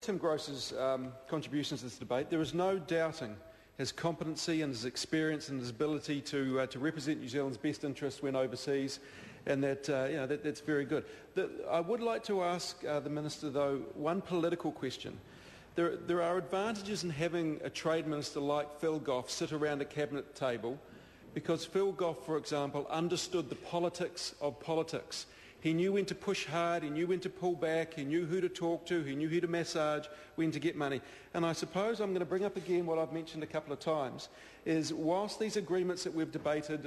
Tim Gross's contributions to this debate. There is no doubting his competency and his experience and his ability to represent New Zealand's best interests when overseas, and that's very good. I would like to ask the Minister, though, one political question. There are advantages in having a trade minister like Phil Goff sit around a cabinet table, because Phil Goff, for example, understood the politics of politics. He knew when to push hard, he knew when to pull back, he knew who to talk to, he knew who to massage, when to get money. And I suppose I'm going to bring up again what I've mentioned a couple of times, is whilst these agreements that we've debated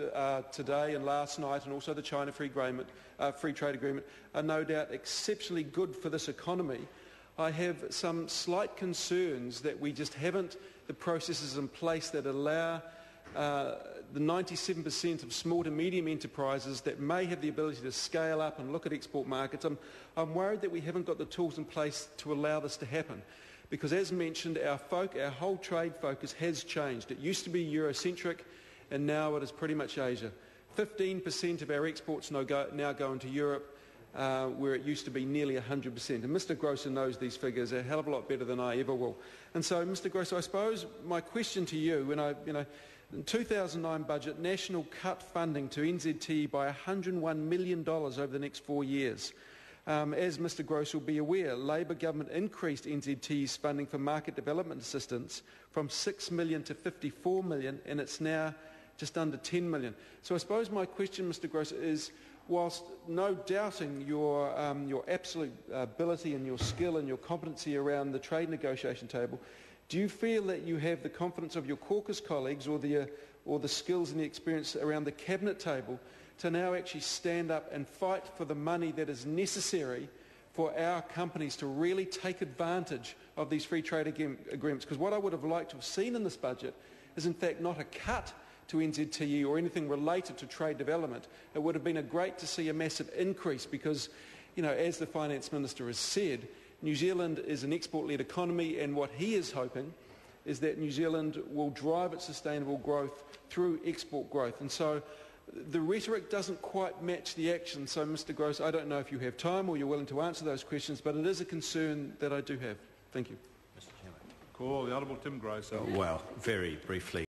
today and last night, and also the China free trade agreement, are no doubt exceptionally good for this economy, I have some slight concerns that we just haven't the processes in place that allow the 97% of small to medium enterprises that may have the ability to scale up and look at export markets. I'm worried that we haven't got the tools in place to allow this to happen, because as mentioned, our whole trade focus has changed. It used to be Eurocentric, and now it is pretty much Asia. 15% of our exports now go into Europe, where it used to be nearly 100%. And Mr Grosser knows these figures a hell of a lot better than I ever will. And so, Mr Grosser, I suppose my question to you, in 2009 budget, National cut funding to NZTE by $101 million over the next 4 years. As Mr Grosser will be aware, Labour government increased NZTE's funding for market development assistance from $6 million to $54 million, and it's now just under $10 million. So I suppose my question, Mr Grosser, is, whilst no doubting your absolute ability and your skill and your competency around the trade negotiation table, do you feel that you have the confidence of your caucus colleagues or the skills and the experience around the cabinet table to now actually stand up and fight for the money that is necessary for our companies to really take advantage of these free trade agreements? Because what I would have liked to have seen in this budget is in fact not a cut to NZTE or anything related to trade development. It would have been great to see a massive increase because, as the Finance Minister has said, New Zealand is an export-led economy, and what he is hoping is that New Zealand will drive its sustainable growth through export growth. And so the rhetoric doesn't quite match the action. So, Mr Gross, I don't know if you have time or you're willing to answer those questions, but it is a concern that I do have. Thank you. Mr Chairman. Call the Honourable Tim Gross. Well, very briefly.